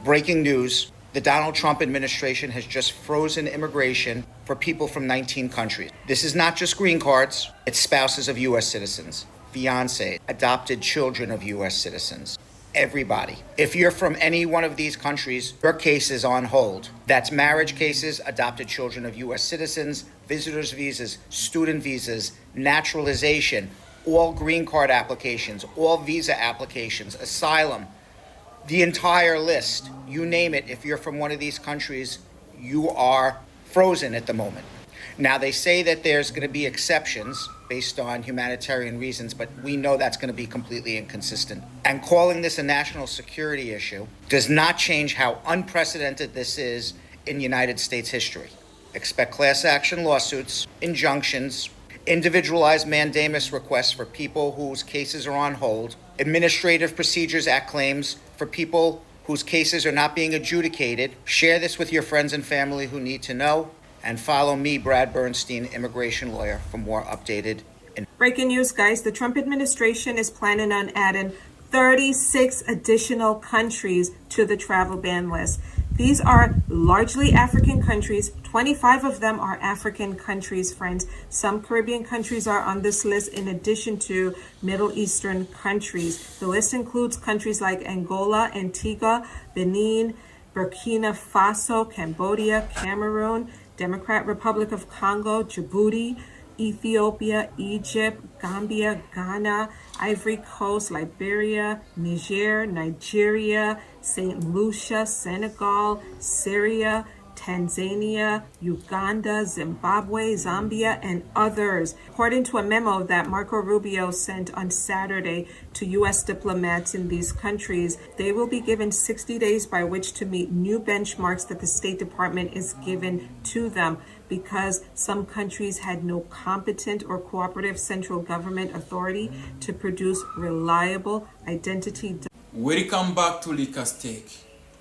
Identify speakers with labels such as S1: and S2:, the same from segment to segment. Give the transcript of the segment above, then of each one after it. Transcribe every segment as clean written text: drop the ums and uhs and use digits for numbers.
S1: Breaking news, the Donald Trump administration has just frozen immigration for people from 19 countries. This is not just green cards, it's spouses of U.S. citizens, fiancés, adopted children of U.S. citizens. Everybody. If you're from any one of these countries, your case is on hold. That's marriage cases, adopted children of U.S. citizens, visitors visas, student visas, naturalization, all green card applications, all visa applications, asylum, the entire list. You name it, if you're from one of these countries, you are frozen at the moment. Now, they say that there's going to be exceptions based on humanitarian reasons, but we know that's going to be completely inconsistent. And calling this a national security issue does not change how unprecedented this is in United States history. Expect class action lawsuits, injunctions, individualized mandamus requests for people whose cases are on hold, Administrative Procedures Act claims for people whose cases are not being adjudicated. Share this with your friends and family who need to know. And follow me, Brad Bernstein, immigration lawyer, for more updated.
S2: Breaking news, guys. The Trump administration is planning on adding 36 additional countries to the travel ban list. These are largely African countries. 25 of them are African countries, friends. Some Caribbean countries are on this list in addition to Middle Eastern countries. The list includes countries like Angola, Antigua, Benin, Burkina Faso, Cambodia, Cameroon, Democratic Republic of Congo, Djibouti, Ethiopia, Egypt, Gambia, Ghana, Ivory Coast, Liberia, Nigeria, St. Lucia, Senegal, Syria, Tanzania, Uganda, Zimbabwe, Zambia, and others. According to a memo that Marco Rubio sent on Saturday to U.S. diplomats in these countries, they will be given 60 days by which to meet new benchmarks that the State Department is given to them, because some countries had no competent or cooperative central government authority to produce reliable identity.
S3: Welcome back to Liquor Steak.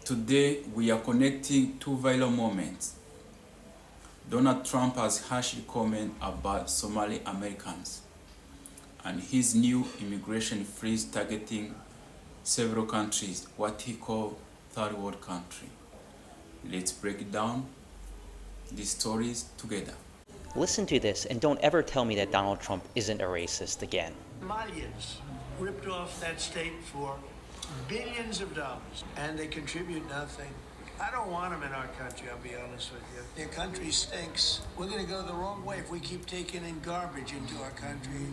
S3: Today we are connecting two vital moments. Donald Trump has harshly commented about Somali Americans and his new immigration freeze targeting several countries, what he called third world country. Let's break down these stories together.
S4: Listen to this and don't ever tell me that Donald Trump isn't a racist again.
S5: Somalians ripped off that state for billions of dollars, and they contribute nothing. I don't want them in our country, I'll be honest with you. Their country stinks. We're going to go the wrong way if we keep taking in garbage into our country.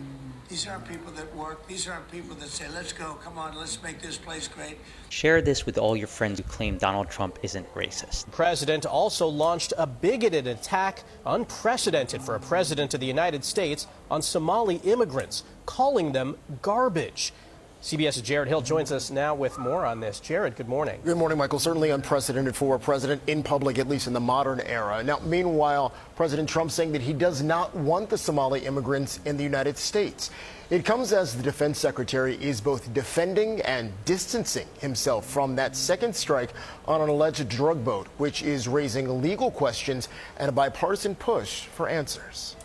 S5: These aren't people that work. These aren't people that say, let's go, come on, let's make this place great.
S4: Share this with all your friends who claim Donald Trump isn't racist.
S6: The president also launched a bigoted attack, unprecedented for a president of the United States, on Somali immigrants, calling them garbage. CBS's Jared Hill joins us now with more on this. Jared, good morning.
S7: Good morning, Michael. Certainly unprecedented for a president in public, at least in the modern era. Now, meanwhile, President Trump saying that he does not want the Somali immigrants in the United States. It comes as the defense secretary is both defending and distancing himself from that second strike on an alleged drug boat, which is raising legal questions and a bipartisan push for answers.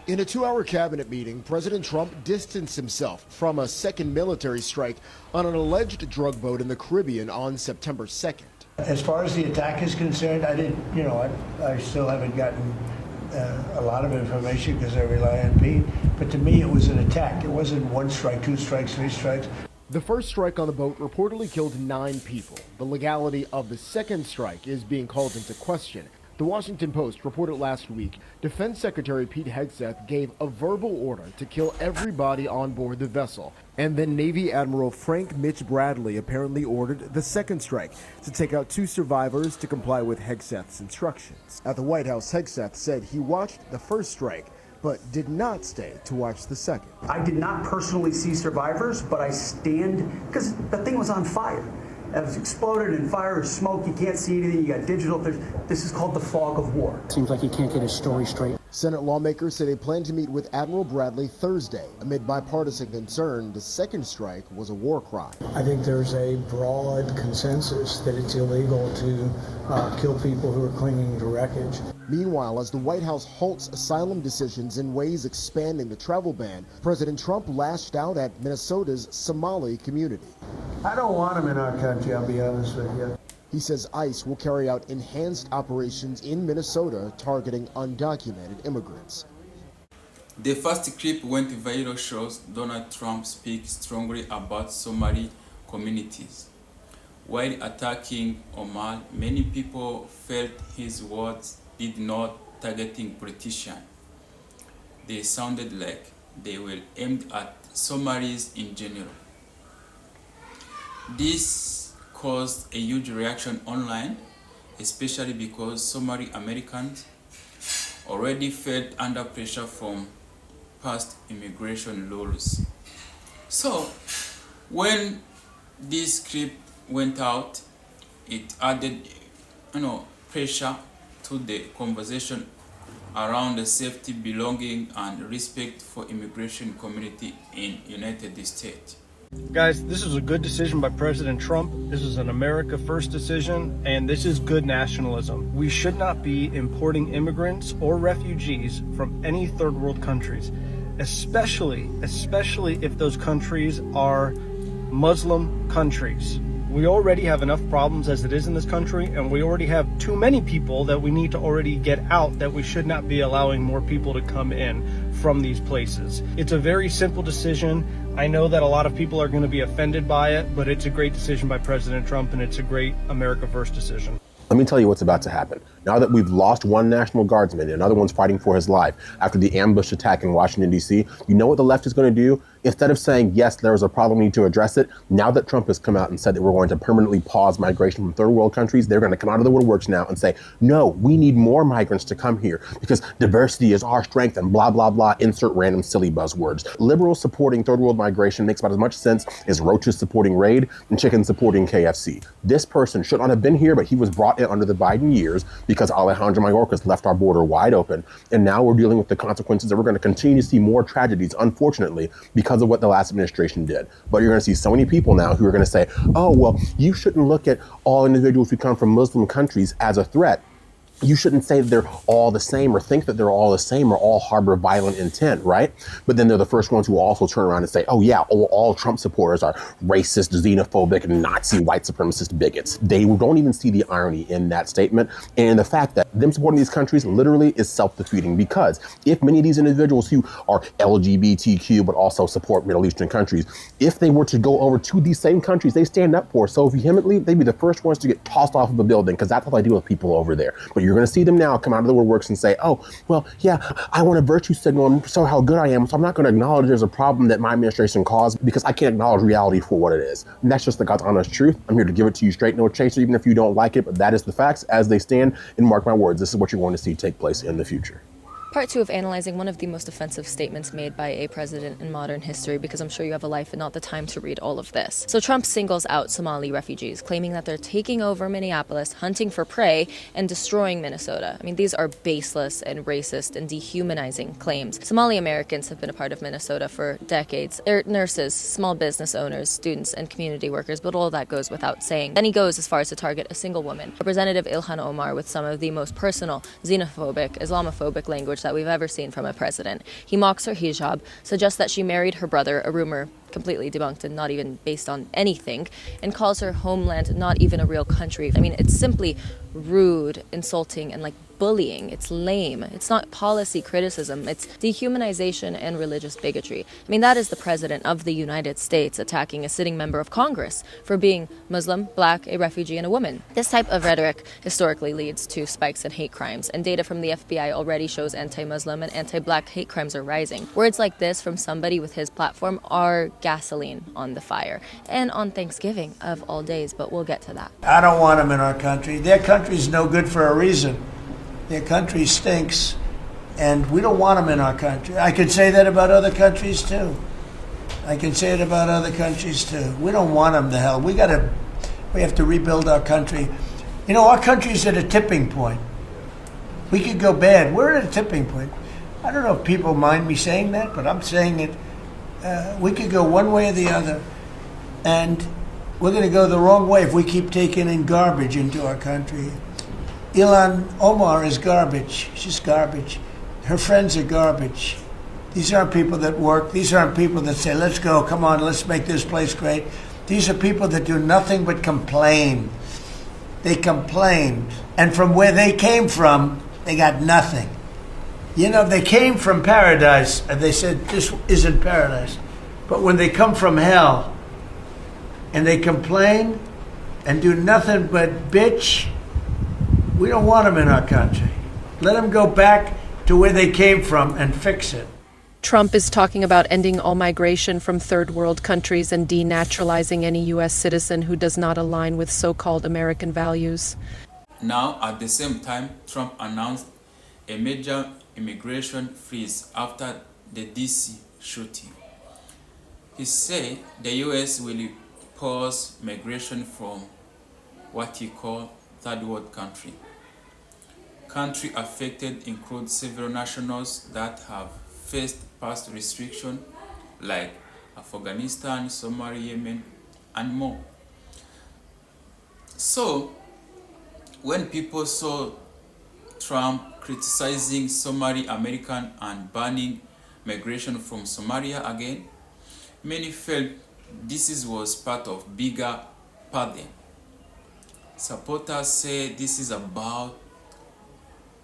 S8: In a 2-hour cabinet meeting, President Trump distanced himself from a second military strike on an alleged drug boat in the Caribbean on September 2nd.
S5: As far as the attack is concerned, I still haven't gotten a lot of information because I rely on Pete. But to me, it was an attack. It wasn't one strike, two strikes, three strikes.
S8: The first strike on the boat reportedly killed 9 people. The legality of the second strike is being called into question. The Washington Post reported last week, Defense Secretary Pete Hegseth gave a verbal order to kill everybody on board the vessel. And then Navy Admiral Frank Mitch Bradley apparently ordered the second strike to take out 2 survivors to comply with Hegseth's instructions. At the White House, Hegseth said he watched the first strike, but did not stay to watch the second.
S9: I did not personally see survivors, but I stand, because the thing was on fire. It was exploded in fire and smoke. You can't see anything. You got digital. This is called the fog of war.
S10: Seems like you can't get his story straight.
S8: Senate lawmakers say they plan to meet with Admiral Bradley Thursday. Amid bipartisan concern, the second strike was a war crime.
S10: I think there's a broad consensus that it's illegal to kill people who are clinging to wreckage.
S8: Meanwhile, as the White House halts asylum decisions in ways expanding the travel ban, President Trump lashed out at Minnesota's Somali community.
S5: I don't want them in our country, I'll be honest with you.
S8: He says ICE will carry out enhanced operations in Minnesota targeting undocumented immigrants.
S3: The first clip went viral shows Donald Trump speak strongly about Somali communities. While attacking Omar, many people felt his words did not targeting politicians. They sounded like they were aimed at Somalis in general. This caused a huge reaction online, especially because Somali Americans already felt under pressure from past immigration laws. So, when this clip went out, it added, pressure to the conversation around the safety, belonging, and respect for immigration community in United States.
S6: Guys, this is a good decision by President Trump. This is an America First decision, and this is good nationalism. We should not be importing immigrants or refugees from any third world countries, especially if those countries are Muslim countries. We already have enough problems as it is in this country, and we already have too many people that we need to already get out, that we should not be allowing more people to come in from these places. It's a very simple decision. I know that a lot of people are going to be offended by it, but it's a great decision by President Trump, and it's a great America First decision.
S11: Let me tell you what's about to happen. Now that we've lost one National Guardsman and another one's fighting for his life after the ambush attack in Washington, D.C., you know what the left is going to do? Instead of saying, yes, there is a problem, we need to address it, now that Trump has come out and said that we're going to permanently pause migration from third world countries, they're going to come out of the woodworks now and say, no, we need more migrants to come here because diversity is our strength and blah, blah, blah, insert random silly buzzwords. Liberals supporting third world migration makes about as much sense as roaches supporting Raid and chickens supporting KFC. This person should not have been here, but he was brought in under the Biden years because Alejandro Mayorkas left our border wide open. And now we're dealing with the consequences that we're going to continue to see more tragedies, unfortunately, because of what the last administration did. But you're going to see so many people now who are going to say, oh, well, you shouldn't look at all individuals who come from Muslim countries as a threat. You shouldn't say that they're all the same or think that they're all the same or all harbor violent intent, right? But then they're the first ones who also turn around and say, oh yeah, all Trump supporters are racist, xenophobic, Nazi, white supremacist bigots. They don't even see the irony in that statement and the fact that them supporting these countries literally is self-defeating, because if many of these individuals who are LGBTQ but also support Middle Eastern countries, if they were to go over to these same countries they stand up for so vehemently, they'd be the first ones to get tossed off of a building, because that's how they deal with people over there. But you're going to see them now come out of the woodworks and say, oh, well, yeah, I want a virtue signal and show how good I am, so I'm not going to acknowledge there's a problem that my administration caused because I can't acknowledge reality for what it is. And that's just the God's honest truth. I'm here to give it to you straight, no chaser, even if you don't like it, but that is the facts as they stand. And mark my words, this is what you're going to see take place in the future.
S12: Part 2 of analyzing one of the most offensive statements made by a president in modern history, because I'm sure you have a life and not the time to read all of this. So Trump singles out Somali refugees, claiming that they're taking over Minneapolis, hunting for prey, and destroying Minnesota. I mean, these are baseless and racist and dehumanizing claims. Somali Americans have been a part of Minnesota for decades. They're nurses, small business owners, students, and community workers, but all that goes without saying. Then he goes as far as to target a single woman, Representative Ilhan Omar, with some of the most personal, xenophobic, Islamophobic language that we've ever seen from a president. He mocks her hijab, suggests that she married her brother, a rumor completely debunked and not even based on anything, and calls her homeland not even a real country. I mean, it's simply rude, insulting, and like bullying. It's lame. It's not policy criticism. It's dehumanization and religious bigotry. I mean, that is the president of the United States attacking a sitting member of Congress for being Muslim, black, a refugee, and a woman. This type of rhetoric historically leads to spikes in hate crimes, and data from the FBI already shows anti-Muslim and anti-black hate crimes are rising. Words like this from somebody with his platform are gasoline on the fire, and on Thanksgiving of all days, but we'll get to that.
S5: I don't want them in our country. Their country's no good for a reason. Their country stinks, and we don't want them in our country. I could say that about other countries too. We don't want them to hell. We have to rebuild our country. You know, our country's at a tipping point. We could go bad. We're at a tipping point. I don't know if people mind me saying that, but I'm saying it. We could go one way or the other, and we're going to go the wrong way if we keep taking in garbage into our country. Ilhan Omar is garbage. She's garbage. Her friends are garbage. These aren't people that work. These aren't people that say, let's go, come on, let's make this place great. These are people that do nothing but complain. they complained. And from where they came from, they got nothing. You know, they came from paradise, and they said, this isn't paradise. But when they come from hell, and they complain and do nothing but bitch, we don't want them in our country. Let them go back to where they came from and fix it.
S13: Trump is talking about ending all migration from third world countries and denaturalizing any U.S. citizen who does not align with so-called American values.
S3: Now, at the same time, Trump announced a major immigration freeze after the DC shooting. He said the U.S. will pause migration from what he called third world country. Countries affected include several nationals that have faced past restrictions like Afghanistan, Somalia, Yemen, and more. So, when people saw Trump criticizing Somali American and banning migration from Somalia again, many felt this was part of bigger pattern. Supporters say this is about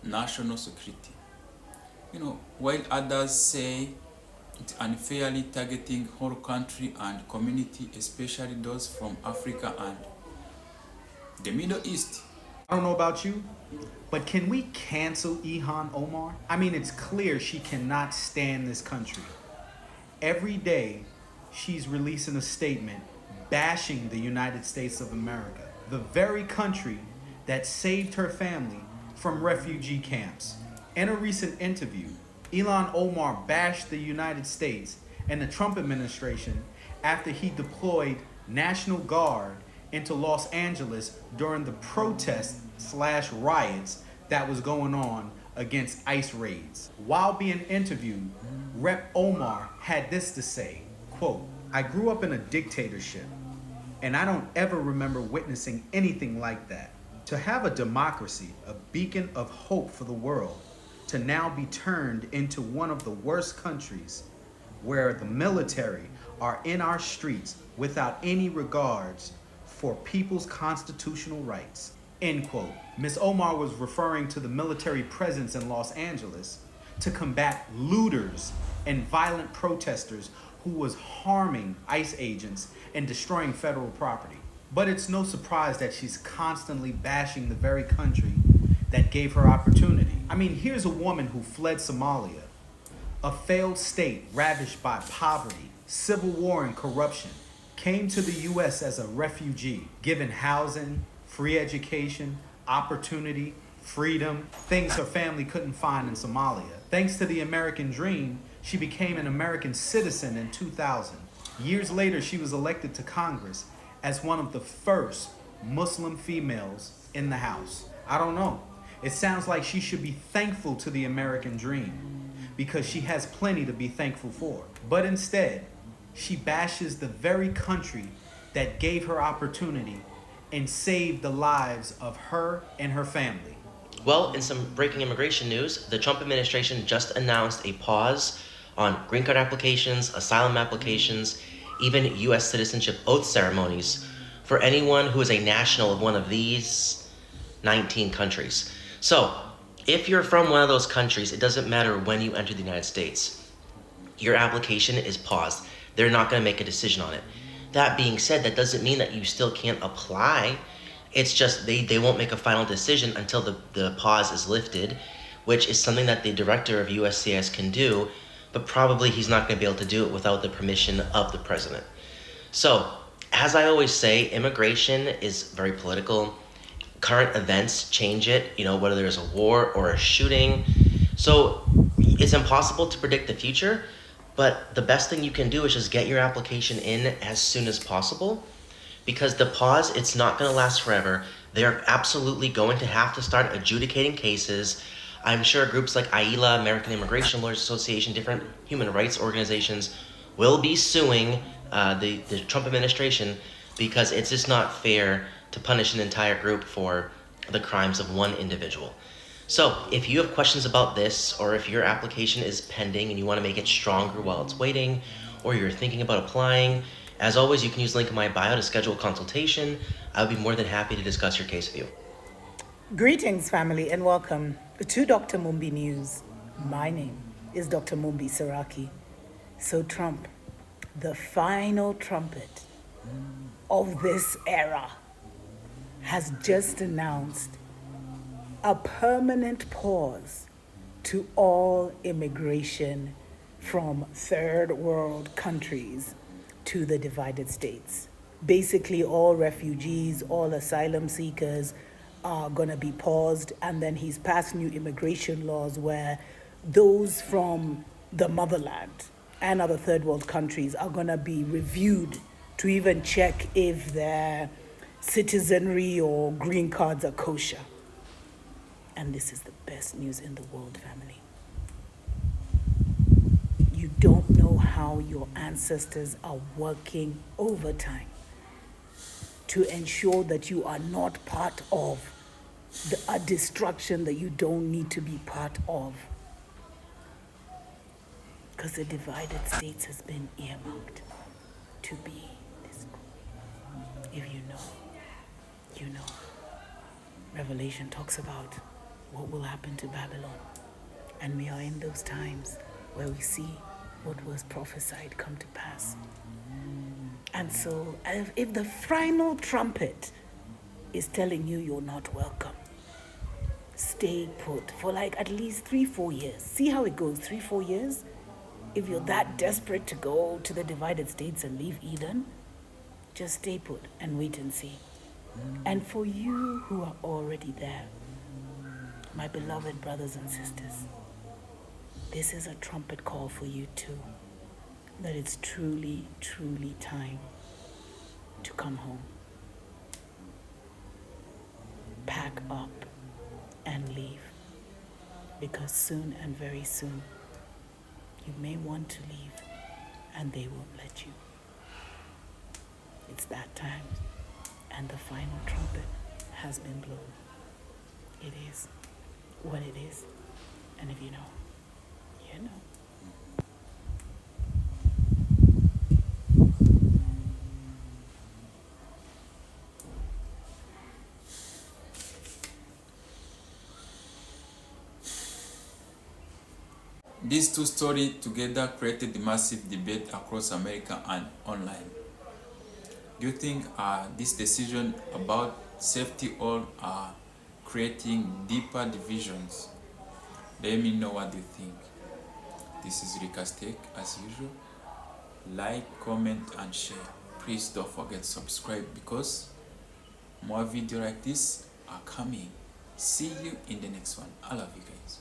S3: national security. While others say it's unfairly targeting whole country and community, especially those from Africa and the Middle East.
S14: I don't know about you, but can we cancel Ilhan Omar? I mean, it's clear she cannot stand this country. Every day, she's releasing a statement bashing the United States of America, the very country that saved her family from refugee camps. In a recent interview, Ilhan Omar bashed the United States and the Trump administration after he deployed National Guard into Los Angeles during the protests/riots that was going on against ICE raids. While being interviewed, Rep. Omar had this to say, quote, "I grew up in a dictatorship, and I don't ever remember witnessing anything like that. To have a democracy, a beacon of hope for the world, to now be turned into one of the worst countries where the military are in our streets without any regards for people's constitutional rights." End quote. Ms. Omar was referring to the military presence in Los Angeles to combat looters and violent protesters who was harming ICE agents and destroying federal property. But it's no surprise that she's constantly bashing the very country that gave her opportunity. I mean, here's a woman who fled Somalia, a failed state ravaged by poverty, civil war, and corruption, came to the U.S. as a refugee, given housing, free education, opportunity, freedom, things her family couldn't find in Somalia. Thanks to the American dream, she became an American citizen in 2000. Years later, she was elected to Congress as one of the first Muslim females in the House. I don't know. It sounds like she should be thankful to the American dream because she has plenty to be thankful for. But instead, she bashes the very country that gave her opportunity and saved the lives of her and her family.
S15: Well, in some breaking immigration news, the Trump administration just announced a pause on green card applications, asylum applications, even U.S. citizenship oath ceremonies for anyone who is a national of one of these 19 countries. So, if you're from one of those countries, it doesn't matter when you enter the United States. Your application is paused. They're not going to make a decision on it. That being said, that doesn't mean that you still can't apply. It's just they won't make a final decision until the pause is lifted, which is something that the director of USCIS can do, but probably he's not going to be able to do it without the permission of the president. So, as I always say, immigration is very political. Current events change it, whether there's a war or a shooting. So it's impossible to predict the future, but the best thing you can do is just get your application in as soon as possible, because the pause, it's not going to last forever. They're absolutely going to have to start adjudicating cases. I'm sure groups like AILA, American Immigration Lawyers Association, different human rights organizations will be suing the Trump administration because it's just not fair to punish an entire group for the crimes of one individual. So if you have questions about this, or if your application is pending and you want to make it stronger while it's waiting, or you're thinking about applying, As always, you can use the link in my bio to schedule a consultation. I would be more than happy to discuss your case with you.
S16: Greetings, family, and welcome to Dr. Mumbi News. My name is Dr. Mumbi Saraki. So Trump, the final trumpet of this era, has just announced a permanent pause to all immigration from third world countries to the divided states. Basically, all refugees, all asylum seekers are going to be paused, and then he's passed new immigration laws where those from the motherland and other third world countries are going to be reviewed to even check if their citizenry or green cards are kosher. And this is the best news in the world, family. You don't know how your ancestors are working overtime to ensure that you are not part of a destruction that you don't need to be part of. Because the divided states has been earmarked to be this. If you know, you know. Revelation talks about what will happen to Babylon. And we are in those times where we see what was prophesied come to pass. And so if the final trumpet is telling you you're not welcome, stay put for like at least 3-4 years. See how it goes, 3-4 years. If you're that desperate to go to the divided states and leave Eden, just stay put and wait and see. And for you who are already there, my beloved brothers and sisters, this is a trumpet call for you too, that it's truly, truly time to come home. Pack up and leave, because soon and very soon, you may want to leave and they won't let you. It's that time, and the final trumpet has been blown. It is what it is, and if you know, you know.
S3: These two stories together created the massive debate across America and online. Do you think this decision about safety all are creating deeper divisions? Let me know what you think. This is Rika's Take, as usual. Like, comment, and share. Please don't forget to subscribe, because more videos like this are coming. See you in the next one. I love you guys.